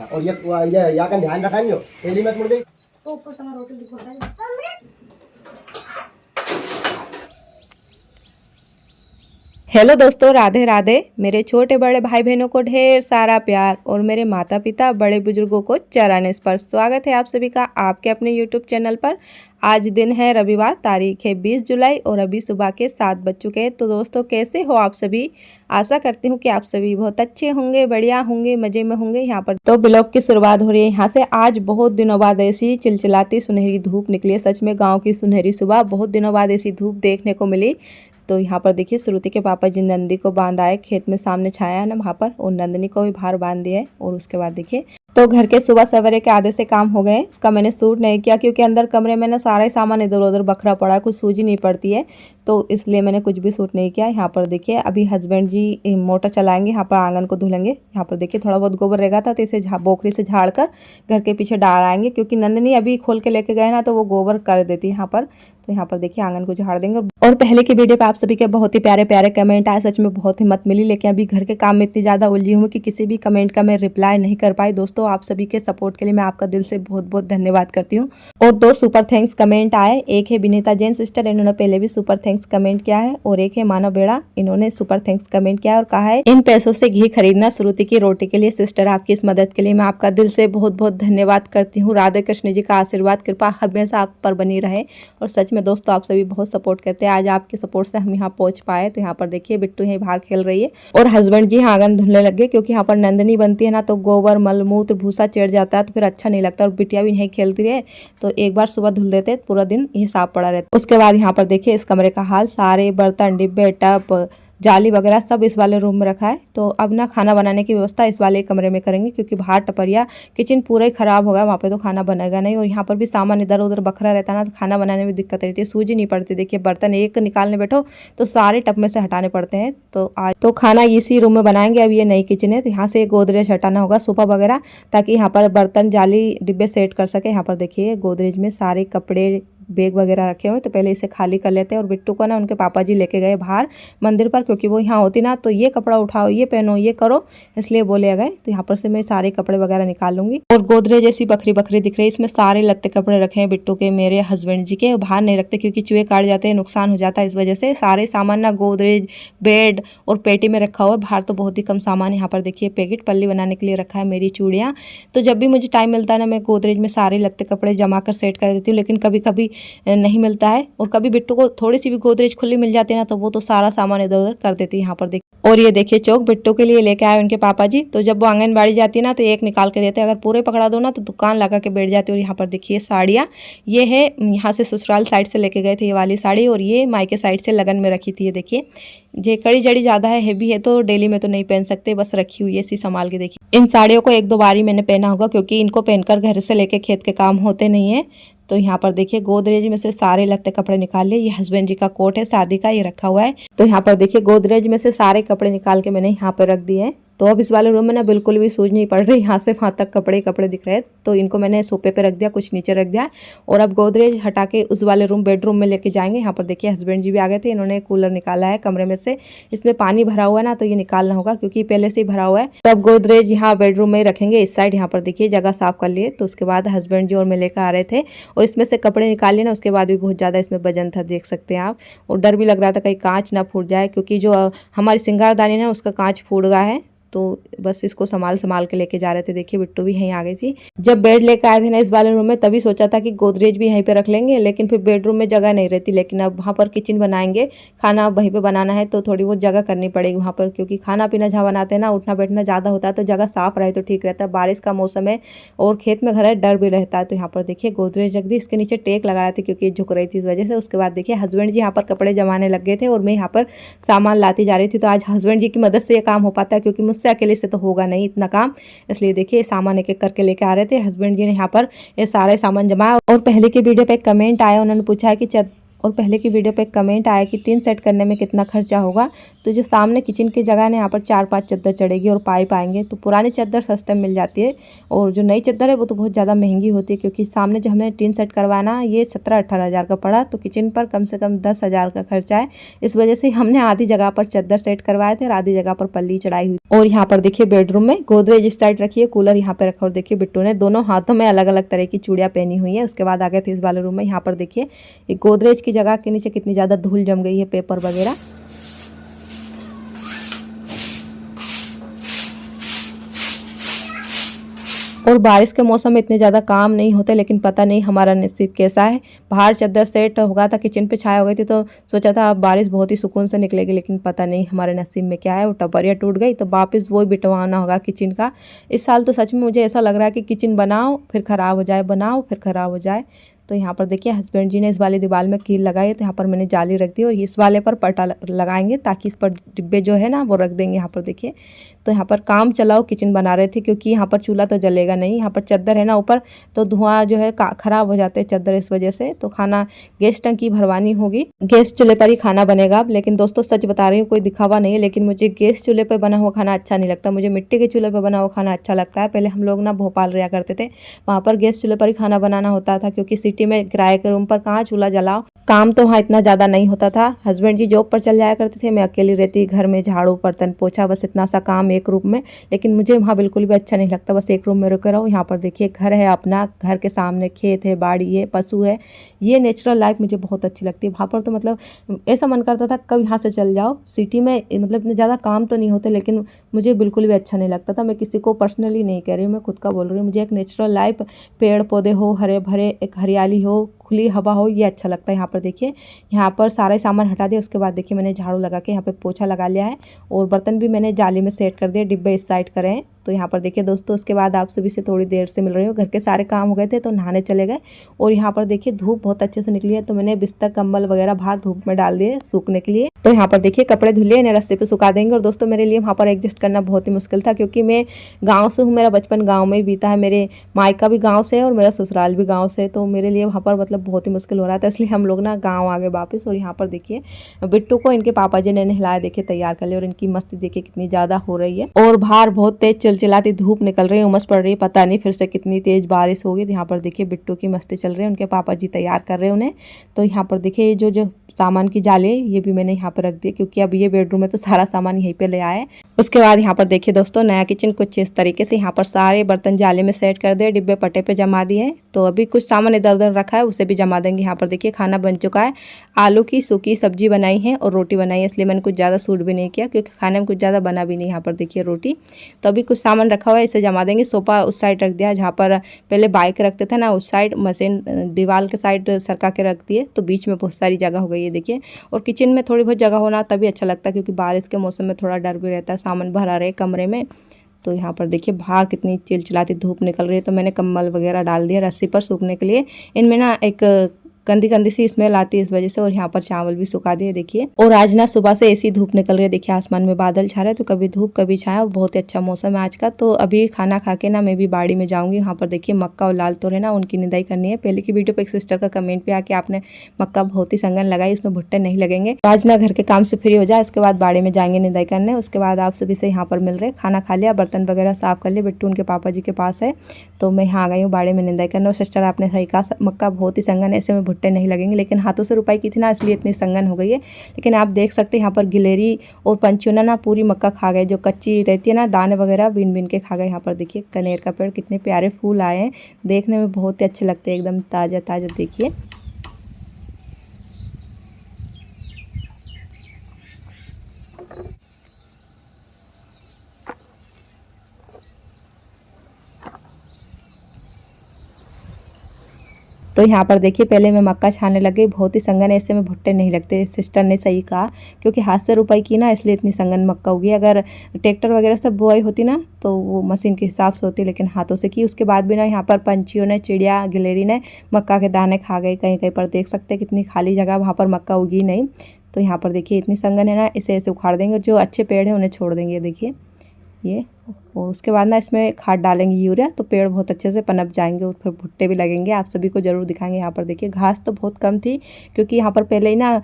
और ये यहाँ का ध्यान रखा नहीं हो पहली मत मुड़ गई तो ऊपर तुम्हारा रोटी दिखा है। हेलो दोस्तों, राधे राधे। मेरे छोटे बड़े भाई बहनों को ढेर सारा प्यार और मेरे माता पिता बड़े बुजुर्गों को चरण स्पर्श स्वागत है आप सभी का आपके अपने यूट्यूब चैनल पर। आज दिन है रविवार, तारीख है 20 जुलाई और अभी सुबह के 7 बज चुके हैं। तो दोस्तों कैसे हो आप सभी? आशा करती हूँ कि आप सभी बहुत अच्छे होंगे, बढ़िया होंगे, मजे में होंगे। यहाँ पर तो ब्लॉग की शुरुआत हो रही है यहाँ से। आज बहुत दिनों बाद ऐसी चिलचिलाती सुनहरी धूप निकली है। सच में गाँव की सुनहरी सुबह, बहुत दिनों बाद ऐसी धूप देखने को मिली। तो यहाँ पर देखिए श्रुति के पापा जी नंदी को बांध आए, खेत में सामने छाया है ना वहाँ पर, और नंदनी को भी बाहर बांध दिया है। और उसके बाद देखिए तो घर के सुबह सवेरे के आधे से काम हो गए। उसका मैंने सूट नहीं किया क्योंकि अंदर कमरे में ना सारा ही सामान इधर उधर बखरा पड़ा है, कुछ सूझ नहीं पड़ती है, तो इसलिए मैंने कुछ भी सूट नहीं किया। यहाँ पर देखिए अभी हस्बैंड जी मोटर चलाएंगे, यहाँ पर आंगन को धुलेंगे। यहाँ पर देखिए थोड़ा बहुत गोबर रहेगा था तो इसे बोखरी से झाड़ कर घर के पीछे डाल आएंगे, क्योंकि नंदनी अभी खोल के लेके गए ना तो वो गोबर कर देती है यहाँ पर। तो यहाँ पर देखिए आंगन को झाड़ देंगे। और पहले की वीडियो पे आप सभी के बहुत ही प्यारे प्यारे कमेंट आए, सच में बहुत हिम्मत मिली, लेकिन अभी घर के काम में इतनी ज़्यादा उलझी हूँ कि किसी भी कमेंट का मैं रिप्लाई नहीं कर पाई। दोस्तों आप सभी के सपोर्ट के लिए मैं आपका दिल से बहुत बहुत धन्यवाद करती हूँ। और 2 सुपर थैंक्स कमेंट आए। एक है विनीता जैन सिस्टर, इन्होंने पहले भी सुपर थैंक्स कमेंट किया है, और एक है मानव बेड़ा, इन्होंने सुपर थैंक्स कमेंट किया और कहा है इन पैसों से घी खरीदना श्रुति की रोटी के लिए। सिस्टर आपकी इस मदद के लिए मैं आपका दिल से बहुत बहुत धन्यवाद करती हूँ। राधे कृष्ण जी का आशीर्वाद कृपा हमेशा आप पर बनी रहे। और सच में दोस्तों आप सभी बहुत सपोर्ट करते हैं, आज आपके सपोर्ट से हम यहाँ पहुंच पाए। तो यहाँ पर देखिए बिट्टू यहीं बाहर खेल रही है और हस्बैंड जी आंगन धुलने लग गए, क्योंकि यहाँ पर नंदनी बनती है ना तो गोबर मलमूत्र भूसा चिढ़ जाता है तो फिर अच्छा नहीं लगता। और बिटिया भी नहीं खेलती रहे तो एक बार सुबह धुल देते, पूरा दिन ये साफ पड़ा रहता। उसके बाद यहाँ पर देखिए इस कमरे का हाल, सारे बर्तन डिब्बे टप जाली वगैरह सब इस वाले रूम में रखा है। तो अब ना खाना बनाने की व्यवस्था इस वाले कमरे में करेंगे, क्योंकि बाहर टपरिया किचन पूरा ही खराब होगा, वहाँ पे तो खाना बनेगा नहीं। और यहाँ पर भी सामान इधर उधर बखरा रहता है ना तो खाना बनाने में दिक्कत रहती है, सूझ ही नहीं पड़ती। देखिए बर्तन एक निकालने बैठो तो सारे टप में से हटाने पड़ते हैं। तो आज तो खाना इसी रूम में बनाएंगे। अब ये नई किचन है तो यहाँ से गोदरेज हटाना होगा, सोफा वगैरह, ताकि यहाँ पर बर्तन जाली डिब्बे सेट कर सके। यहाँ पर देखिए गोदरेज में सारे कपड़े बैग वगैरह रखे हुए, तो पहले इसे खाली कर लेते हैं। और बिट्टू को ना उनके पापा जी लेके गए बाहर मंदिर पर, क्योंकि वो यहाँ होती ना तो ये कपड़ा उठाओ, ये पहनो, ये करो, इसलिए बोले गए। तो यहाँ पर से मैं सारे कपड़े वगैरह निकाल लूंगी। और गोदरेज जैसी बखरी बखरी दिख रही है, इसमें सारे लत्ते कपड़े रखे हैं बिट्टू के, मेरे हस्बैंड जी के। बाहर नहीं रखते क्योंकि चूहे काट जाते हैं, नुकसान हो जाता है, इस वजह से सारे सामान ना गोदरेज बेड और पेटी में रखा हुआ है। बाहर तो बहुत ही कम सामान। यहाँ पर देखिए पैकेट पल्ली बनाने के लिए रखा है, मेरी चूड़ियाँ। तो जब भी मुझे टाइम मिलता है ना मैं गोदरेज में सारे लत्ते कपड़े जमा कर सेट कर देती हूँ, लेकिन कभी कभी नहीं मिलता है। और कभी बिट्टू को थोड़ी सी भी गोदरेज खुली मिल जाती है ना तो वो तो सारा सामान इधर उधर कर देती है। यहाँ पर देखिए और ये देखिए चौक बिट्टू के लिए लेके आए उनके पापा जी। तो जब वो आंगनबाड़ी जाती है ना तो एक निकाल के देते हैं, अगर पूरे पकड़ा दो ना तो दुकान लगा के बैठ जाती है। और यहाँ पर देखिए साड़ियाँ, ये है यहाँ से ससुराल साइड से लेके गए थे ये वाली साड़ी, और ये मायके साइड से लगन में रखी थी। ये देखिए ये कड़ी जड़ी ज़्यादा है, हेवी है, तो डेली में तो नहीं पहन सकते, बस रखी हुई है इसी संभाल के। देखिए इन साड़ियों को 1-2 बार ही मैंने पहना होगा, क्योंकि इनको पहनकर घर से लेके खेत के काम होते नहीं है। तो यहाँ पर देखिए गोदरेज में से सारे लत्ते कपड़े निकाल लिए। ये हस्बैंड जी का कोट है शादी का, ये रखा हुआ है। तो यहाँ पर देखिए गोदरेज में से सारे कपड़े निकाल के मैंने यहाँ पर रख दिए हैं। तो अब इस वाले रूम में ना बिल्कुल भी सूझ नहीं पड़ रही, यहाँ से वहाँ तक कपड़े कपड़े दिख रहे हैं। तो इनको मैंने सोफे पे रख दिया, कुछ नीचे रख दिया। और अब गोदरेज हटा के उस वाले रूम बेडरूम में लेके जाएंगे। यहाँ पर देखिए हस्बैंड जी भी आ गए थे, इन्होंने कूलर निकाला है कमरे में से, इसमें पानी भरा हुआ है ना तो ये निकालना होगा क्योंकि पहले से ही भरा हुआ है। तो अब गोदरेज यहाँ बेडरूम में ही रखेंगे इस साइड। यहाँ पर देखिए जगह साफ कर लिए। तो उसके बाद हस्बैंड जी और मैं लेकर आ रहे थे और इसमें से कपड़े निकाल लिए ना, उसके बाद भी बहुत ज़्यादा इसमें वजन था, देख सकते हैं आप। और डर भी लग रहा था कहीं कांच ना फूट जाए, क्योंकि जो हमारी सिंगारदानी है उसका कांच फूट गया है। तो बस इसको संभाल के लेके जा रहे थे। देखिए बिट्टू भी यहीं आ गई थी। जब बेड लेकर आए थे ना इस वाले रूम में तभी सोचा था कि गोदरेज भी यहीं पे रख लेंगे, लेकिन फिर बेडरूम में जगह नहीं रहती। लेकिन अब वहाँ पर किचन बनाएंगे, खाना वहीं पे बनाना है तो थोड़ी बहुत जगह करनी पड़ेगी वहाँ पर, क्योंकि खाना पीना जहाँ बनाते हैं ना उठना बैठना ज़्यादा होता है, तो जगह साफ रहे तो ठीक रहता है। बारिश का मौसम है और खेत में घर है, डर भी रहता है। तो यहाँ पर देखिए गोदरेज रख दी, इसके नीचे टेक लगा रहे थे क्योंकि झुक रही थी इस वजह से। उसके बाद देखिए हस्बैंड जी यहाँ पर कपड़े जमाने लग गए थे और मैं यहाँ पर सामान लाती जा रही थी। तो आज हस्बैंड जी की मदद से ये काम हो पाता है, क्योंकि मुझसे अकेले से तो होगा नहीं इतना काम, इसलिए देखिए सामान एक एक करके लेके आ रहे थे। हस्बैंड जी ने यहाँ पर ये सारे सामान जमाया। और पहले की वीडियो पे एक कमेंट आया, उन्होंने पूछा है कि और पहले की वीडियो पे एक कमेंट आया कि टीन सेट करने में कितना खर्चा होगा। तो जो सामने किचन की जगह है यहाँ पर 4-5 चद्दर चढ़ेगी और पाइप आएंगे। तो पुरानी चद्दर सस्ते में मिल जाती है और जो नई चद्दर है वो तो बहुत ज़्यादा महंगी होती है, क्योंकि सामने जो हमने टीन सेट करवाना ये 17-18 हज़ार का पड़ा। तो किचन पर कम से कम 10 हज़ार का खर्चा है। इस वजह से हमने आधी जगह पर चद्दर सेट करवाए थे और आधी जगह पर पल्ली चढ़ाई हुई। और यहाँ पर देखिए बेडरूम में गोदरेज इस साइड रखी है, कूलर यहाँ पे रखा और देखिए बिट्टू ने दोनों हाथों में अलग अलग तरह की चूड़ियाँ पहनी हुई है। उसके बाद आ गए थे इस वाले रूम में। यहाँ पर देखिए एक गोदरेज की जगह के नीचे कितनी ज़्यादा धूल जम गई है, पेपर वगैरह। और बारिश के मौसम में इतने ज़्यादा काम नहीं होते, लेकिन पता नहीं हमारा नसीब कैसा है। बाहर चद्दर सेट होगा था, किचन पे छाया हो गई थी, तो सोचा था अब बारिश बहुत ही सुकून से निकलेगी, लेकिन पता नहीं हमारे नसीब में क्या है। वो टपरिया टूट गई तो वापस वही बिटवाना होगा किचन का। इस साल तो सच में मुझे ऐसा लग रहा है कि किचन बनाओ फिर ख़राब हो जाए, बनाओ फिर ख़राब हो जाए। तो यहाँ पर देखिए हस्बैंड जी ने इस वाले दीवार में कील लगाई है, तो यहाँ पर मैंने जाली रख दी और इस वाले पर पटा लगाएंगे ताकि इस पर डिब्बे जो है ना वो रख देंगे। यहाँ पर देखिए तो यहाँ पर काम चलाओ किचन बना रहे थे, क्योंकि यहाँ पर चूल्हा तो जलेगा नहीं, यहाँ पर चद्दर है ना ऊपर, तो धुआं जो है ख़राब हो जाते हैं चद्दर इस वजह से। तो खाना गैस टंकी भरवानी होगी, गैस चूल्हे पर ही खाना बनेगा अब। लेकिन दोस्तों सच बता रही हूँ, कोई दिखावा नहीं है, लेकिन मुझे गैस चूल्हे पर बना हुआ खाना अच्छा नहीं लगता, मुझे मिट्टी के चूल्हे पर बना हुआ खाना अच्छा लगता है। पहले हम लोग ना भोपाल रहा करते थे, वहाँ पर गैस चूल्हे पर ही खाना बनाना होता था, क्योंकि सिटी में किराए के रूम पर कहाँ चूल्हा जलाओ, काम तो वहाँ इतना ज़्यादा नहीं होता था। हस्बैंड जी जॉब पर चल जाया करते थे, मैं अकेली रहती घर में, झाड़ू बर्तन पोछा बस इतना सा काम एक रूम में। लेकिन मुझे वहाँ बिल्कुल भी अच्छा नहीं लगता, बस एक रूम में रुके रहो। यहाँ पर देखिए घर है अपना, घर के सामने खेत है, बाड़ी है, पशु है, ये नेचुरल लाइफ मुझे बहुत अच्छी लगती है। वहाँ पर तो मतलब ऐसा मन करता था कब यहाँ से चल जाओ। सिटी में मतलब इतने ज़्यादा काम तो नहीं होते, लेकिन मुझे बिल्कुल भी अच्छा नहीं लगता था। मैं किसी को पर्सनली नहीं कह रही हूँ, मैं खुद का बोल रही हूँ। मुझे एक नेचुरल लाइफ, पेड़ पौधे हो, हरे भरे, एक हरियाली हो, खुली हवा हो, ये अच्छा लगता है। यहाँ पर देखिए यहाँ पर सारे सामान हटा दिया, उसके बाद देखिए मैंने झाड़ू लगा के यहाँ पे पोछा लगा लिया है और बर्तन भी मैंने जाली में सेट कर दिए, डिब्बे इस साइड करे हैं। तो यहाँ पर देखिए दोस्तों उसके बाद आप सभी से थोड़ी देर से मिल रही हूँ। घर के सारे काम हो गए थे तो नहाने चले गए और यहाँ पर देखिए धूप बहुत अच्छे से निकली है, तो मैंने बिस्तर कंबल वगैरह बाहर धूप में डाल दिए सूखने के लिए। तो यहाँ पर देखिए कपड़े धुले इन्हें रस्ते पे सुखा देंगे। और दोस्तों मेरे लिए वहाँ पर एडजस्ट करना बहुत ही मुश्किल था, क्योंकि मैं गाँव से हूँ, मेरा बचपन गाँव में ही बीता है, मेरे मायका भी गाँव से है और मेरा ससुराल भी गाँव से है। तो मेरे लिए वहाँ पर मतलब बहुत ही मुश्किल हो रहा था, इसलिए हम लोग ना गाँव आ गए वापस। और यहाँ पर देखिए बिट्टू को इनके पापा जी ने नहलाया, देखिए तैयार कर लिया, और इनकी मस्ती देखिए कितनी ज़्यादा हो रही है। और बाहर बहुत तेज चिलचिलाती धूप निकल रही है, उमस पड़ रही है, पता नहीं फिर से कितनी तेज बारिश होगी। तो यहाँ पर देखिए बिट्टू की मस्ती चल रही है, उनके पापा जी तैयार कर रहे हैं उन्हें। तो यहाँ पर देखिए जो सामान की जाले ये भी मैंने यहाँ पर रख दी, क्योंकि अब ये बेडरूम है तो सारा सामान यहीं पे ले आए। उसके बाद यहाँ पर देखिए दोस्तों नया किचन कुछ इस तरीके से, यहाँ पर सारे बर्तन जाले में सेट कर दिए, डिब्बे पट्टे पे जमा दिए। तो अभी कुछ सामान इधर उधर रखा है, उसे भी जमा देंगे। यहाँ पर देखिए खाना बन चुका है, आलू की सूखी सब्जी बनाई है और रोटी बनाई है, इसलिए मैंने कुछ ज़्यादा सूट भी नहीं किया, क्योंकि खाने में कुछ ज़्यादा बना भी नहीं। यहाँ पर देखिए रोटी, तो अभी कुछ सामान रखा हुआ है, इसे जमा देंगे। सोफा उस साइड रख दिया जहाँ पर पहले बाइक रखते थे ना, उस साइड मशीन दीवार के साइड सरका के रख दिए, तो बीच में बहुत सारी जगह हो गई है देखिए। और किचन में थोड़ी बहुत जगह होना तभी अच्छा लगता है, क्योंकि बारिश के मौसम में थोड़ा डर भी रहता है, सामान भरा रहे कमरे में। तो यहाँ पर देखिए बाहर कितनी चिलचिलाती धूप निकल रही है, तो मैंने कंबल वगैरह डाल दिया रस्सी पर सूखने के लिए। इनमें ना एक गंदी गंदी सी स्मेल आती है इस वजह से। और यहाँ पर चावल भी सुखा दिए देखिए। और आज ना सुबह से ऐसी धूप निकल रही है, देखिए आसमान में बादल छा रहे हैं, तो कभी धूप कभी छाया, और बहुत ही अच्छा मौसम है आज का। तो अभी खाना खा के ना मैं भी बाड़ी में जाऊंगी। वहाँ पर देखिए मक्का और लाल तोर है ना, उनकी निदाई करनी है। पहले की वीडियो पे एक सिस्टर का कमेंट पे आके आपने मक्का बहुत ही संगन लगाई, उसमें भुट्टे नहीं लगेंगे। तो आज ना घर के काम से फ्री हो जाए, उसके बाद बाड़ी में जाएंगे निदाई करने। उसके बाद आप सभी से यहाँ पर मिल रहे, खाना खा लिया, बर्तन वगैरह साफ कर लिया, बिट्टू उनके पापा जी के पास है, तो मैं यहाँ आ गई हूँ बाड़ी में निदाई करने। और सिस्टर आपने सही कहा, मक्का बहुत ही संगन है, ऐसे में भुट्टे नहीं लगेंगे, लेकिन हाथों से रुपाई की थी ना, इसलिए इतनी संगन हो गई है। लेकिन आप देख सकते हैं यहाँ पर गिलेरी और पंचूना ना पूरी मक्का खा गए, जो कच्ची रहती है ना, दाने वगैरह बीन बीन के खा गए। यहाँ पर देखिए कनेर का पेड़, कितने प्यारे फूल आए हैं, देखने में बहुत ही अच्छे लगते हैं, एकदम ताज़ा ताज़ा देखिए। तो यहाँ पर देखिए पहले मैं मक्का छानने लग गई, बहुत ही संगन, ऐसे में भुट्टे नहीं लगते। सिस्टर ने सही कहा, क्योंकि हाथ से रुपाई की ना, इसलिए इतनी संगन मक्का होगी। अगर ट्रैक्टर वगैरह से बुआई होती ना तो वो मशीन के हिसाब से होती, लेकिन हाथों से की। उसके बाद भी ना यहाँ पर पंछियों ने, चिड़िया गिलेरी ने मक्का के दाने खा गए। कहीं कहीं पर देख सकते हैं कितनी खाली जगह, वहाँ पर मक्का उगी नहीं। तो यहाँ पर देखिए इतनी संगन है ना, इसे ऐसे उखाड़ देंगे, जो अच्छे पेड़ हैं उन्हें छोड़ देंगे। देखिए ये। और उसके बाद ना इसमें खाद डालेंगे यूरिया, तो पेड़ बहुत अच्छे से पनप जाएंगे और फिर भुट्टे भी लगेंगे। आप सभी को ज़रूर दिखाएंगे। यहाँ पर देखिए घास तो बहुत कम थी, क्योंकि यहाँ पर पहले ही ना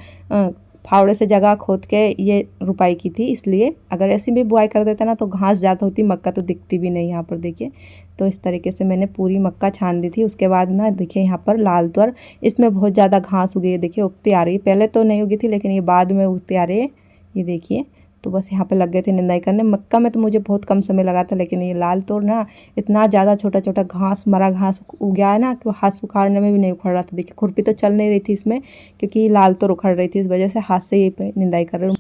फावड़े से जगह खोद के ये रुपाई की थी, इसलिए अगर ऐसी भी बुआई कर देता ना तो घास ज़्यादा होती, मक्का तो दिखती भी नहीं। यहाँ पर देखिए तो इस तरीके से मैंने पूरी मक्का छान दी थी। उसके बाद ना देखिए यहाँ पर लाल तुअर, इसमें बहुत ज़्यादा घास उगी है, देखिए उगती आ रही है। पहले तो नहीं उगी थी, लेकिन ये बाद में उगती आ रही है, ये देखिए। तो बस यहाँ पे लग गए थे निंदाई करने। मक्का में तो मुझे बहुत कम समय लगा था, लेकिन ये लाल तोर ना इतना ज़्यादा छोटा छोटा घास, मरा घास उग गया है ना कि हाथ उखाड़ने में भी नहीं उखड़ रहा था। देखिए खुरपी तो चल नहीं रही थी इसमें, क्योंकि लाल तोर उखड़ रही थी, इस वजह से हाथ से ये निंदाई कर रही हूँ।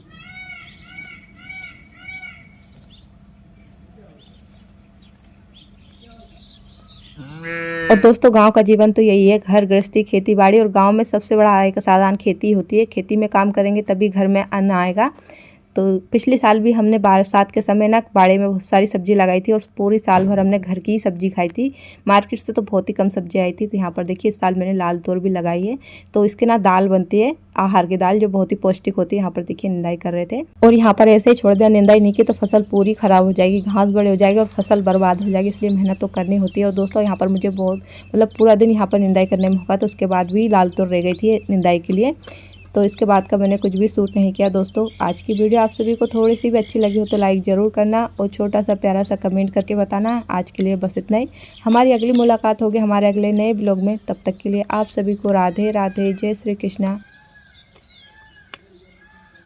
और दोस्तों गांव का जीवन तो यही है, घर गृहस्थी, खेती बाड़ी। और गांव में सबसे बड़ा आय का साधन खेती होती है। खेती में काम करेंगे तभी घर में अन्न आएगा। तो पिछले साल भी हमने बरसात के समय ना बाड़े में बहुत सारी सब्जी लगाई थी, और पूरी साल भर हमने घर की ही सब्जी खाई थी। मार्केट से तो बहुत ही कम सब्जी आई थी। तो यहाँ पर देखिए इस साल मैंने लाल तोर भी लगाई है, तो इसके ना दाल बनती है, आहार की दाल, जो बहुत ही पौष्टिक होती है। यहाँ पर देखिए निंदाई कर रहे थे, और यहाँ पर ऐसे ही छोड़ दिया, निंदाई नहीं की तो फसल पूरी खराब हो जाएगी, घास बड़े हो जाएगी और फसल बर्बाद हो जाएगी, इसलिए मेहनत तो करनी होती है। और दोस्तों यहाँ पर मुझे बहुत पूरा दिन यहाँ पर निंदाई करने में होगा, तो उसके बाद भी लाल तोर रह गई थी निंदाई के लिए। तो इसके बाद का मैंने कुछ भी शूट नहीं किया। दोस्तों आज की वीडियो आप सभी को थोड़ी सी भी अच्छी लगी हो तो लाइक ज़रूर करना, और छोटा सा प्यारा सा कमेंट करके बताना। आज के लिए बस इतना ही। हमारी अगली मुलाकात होगी हमारे अगले नए ब्लॉग में। तब तक के लिए आप सभी को राधे राधे, जय श्री कृष्णा।